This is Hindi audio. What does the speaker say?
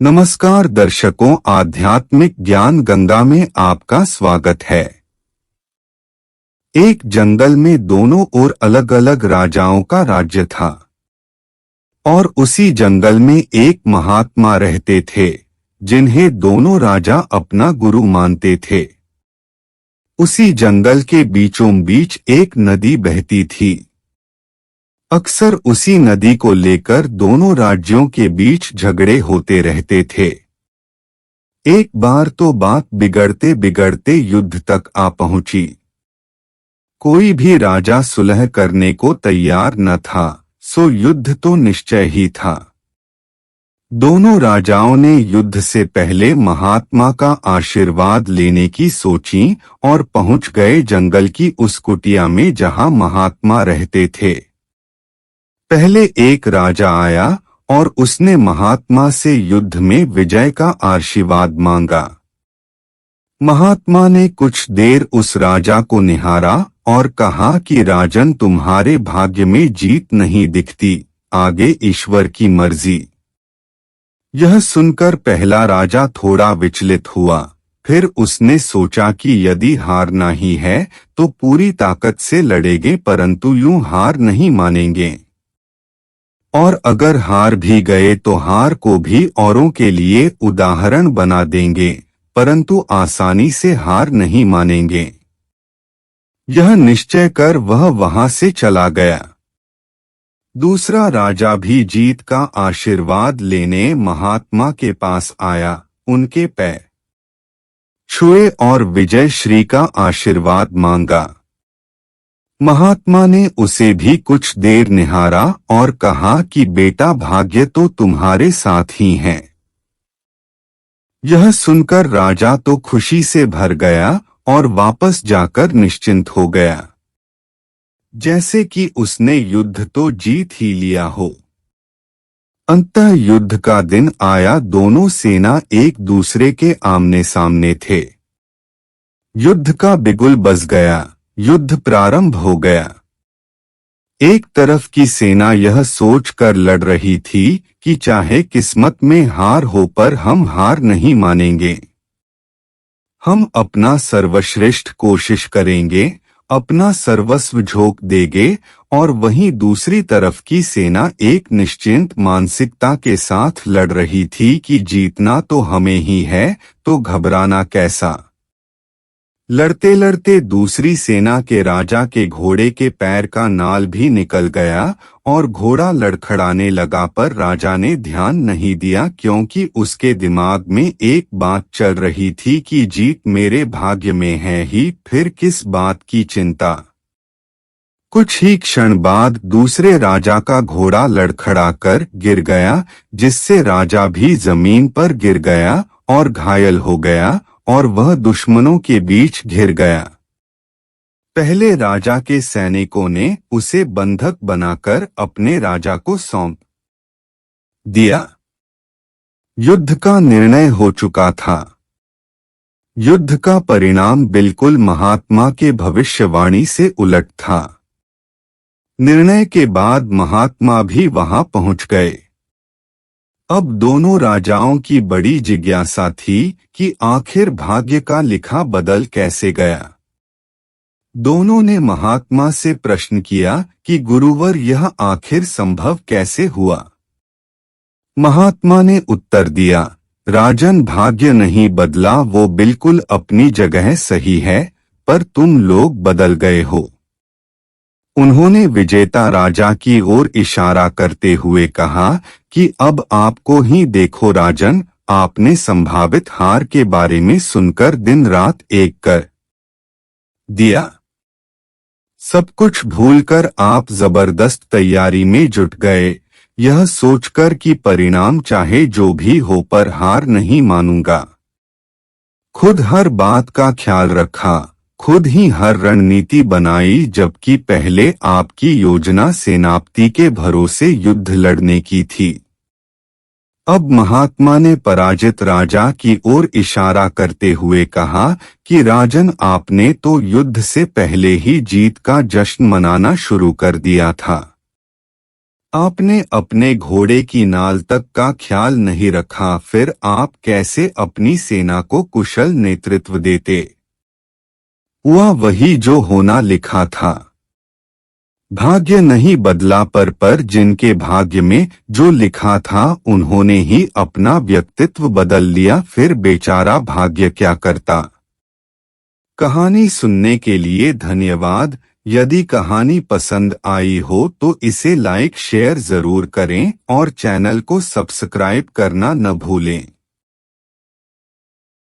नमस्कार दर्शकों, आध्यात्मिक ज्ञान गंगा में आपका स्वागत है। एक जंगल में दोनों ओर अलग अलग राजाओं का राज्य था और उसी जंगल में एक महात्मा रहते थे जिन्हें दोनों राजा अपना गुरु मानते थे। उसी जंगल के बीचों बीच एक नदी बहती थी। अक्सर उसी नदी को लेकर दोनों राज्यों के बीच झगड़े होते रहते थे। एक बार तो बात बिगड़ते बिगड़ते युद्ध तक आ पहुंची। कोई भी राजा सुलह करने को तैयार न था, सो युद्ध तो निश्चय ही था। दोनों राजाओं ने युद्ध से पहले महात्मा का आशीर्वाद लेने की सोची और पहुंच गए जंगल की उस कुटिया में जहां महात्मा रहते थे। पहले एक राजा आया और उसने महात्मा से युद्ध में विजय का आशीर्वाद मांगा। महात्मा ने कुछ देर उस राजा को निहारा और कहा कि राजन, तुम्हारे भाग्य में जीत नहीं दिखती, आगे ईश्वर की मर्जी। यह सुनकर पहला राजा थोड़ा विचलित हुआ। फिर उसने सोचा कि यदि हारना ही है तो पूरी ताकत से लड़ेंगे, परंतु यूं हार नहीं मानेंगे, और अगर हार भी गए तो हार को भी औरों के लिए उदाहरण बना देंगे, परंतु आसानी से हार नहीं मानेंगे। यह निश्चय कर वह वहां से चला गया। दूसरा राजा भी जीत का आशीर्वाद लेने महात्मा के पास आया, उनके पैर छुए और विजय श्री का आशीर्वाद मांगा। महात्मा ने उसे भी कुछ देर निहारा और कहा कि बेटा, भाग्य तो तुम्हारे साथ ही है। यह सुनकर राजा तो खुशी से भर गया और वापस जाकर निश्चिंत हो गया, जैसे कि उसने युद्ध तो जीत ही लिया हो। अंततः युद्ध का दिन आया। दोनों सेना एक दूसरे के आमने सामने थे। युद्ध का बिगुल बज गया। युद्ध प्रारंभ हो गया। एक तरफ की सेना यह सोचकर लड़ रही थी कि चाहे किस्मत में हार हो पर हम हार नहीं मानेंगे, हम अपना सर्वश्रेष्ठ कोशिश करेंगे, अपना सर्वस्व झोंक देंगे। और वहीं दूसरी तरफ की सेना एक निश्चिंत मानसिकता के साथ लड़ रही थी कि जीतना तो हमें ही है, तो घबराना कैसा। लड़ते लड़ते दूसरी सेना के राजा के घोड़े के पैर का नाल भी निकल गया और घोड़ा लड़खड़ाने लगा, पर राजा ने ध्यान नहीं दिया, क्योंकि उसके दिमाग में एक बात चल रही थी कि जीत मेरे भाग्य में है ही, फिर किस बात की चिंता। कुछ ही क्षण बाद दूसरे राजा का घोड़ा लड़खड़ाकर गिर गया, जिससे राजा भी जमीन पर गिर गया और घायल हो गया और वह दुश्मनों के बीच घिर गया। पहले राजा के सैनिकों ने उसे बंधक बनाकर अपने राजा को सौंप दिया। युद्ध का निर्णय हो चुका था। युद्ध का परिणाम बिल्कुल महात्मा के भविष्यवाणी से उलट था। निर्णय के बाद महात्मा भी वहां पहुंच गए। अब दोनों राजाओं की बड़ी जिज्ञासा थी कि आखिर भाग्य का लिखा बदल कैसे गया। दोनों ने महात्मा से प्रश्न किया कि गुरुवर, यह आखिर संभव कैसे हुआ। महात्मा ने उत्तर दिया, राजन, भाग्य नहीं बदला, वो बिल्कुल अपनी जगह सही है, पर तुम लोग बदल गए हो। उन्होंने विजेता राजा की ओर इशारा करते हुए कहा कि अब आपको ही देखो राजन, आपने संभावित हार के बारे में सुनकर दिन रात एक कर दिया। सब कुछ भूलकर आप जबरदस्त तैयारी में जुट गए, यह सोचकर कि परिणाम चाहे जो भी हो पर हार नहीं मानूंगा। खुद हर बात का ख्याल रखा, खुद ही हर रणनीति बनाई, जबकि पहले आपकी योजना सेनापति के भरोसे युद्ध लड़ने की थी। अब महात्मा ने पराजित राजा की ओर इशारा करते हुए कहा कि राजन, आपने तो युद्ध से पहले ही जीत का जश्न मनाना शुरू कर दिया था। आपने अपने घोड़े की नाल तक का ख्याल नहीं रखा, फिर आप कैसे अपनी सेना को कुशल नेतृत्व देते? हुआ वही जो होना लिखा था। भाग्य नहीं बदला, पर जिनके भाग्य में जो लिखा था उन्होंने ही अपना व्यक्तित्व बदल लिया, फिर बेचारा भाग्य क्या करता। कहानी सुनने के लिए धन्यवाद। यदि कहानी पसंद आई हो तो इसे लाइक शेयर जरूर करें और चैनल को सब्सक्राइब करना न भूलें।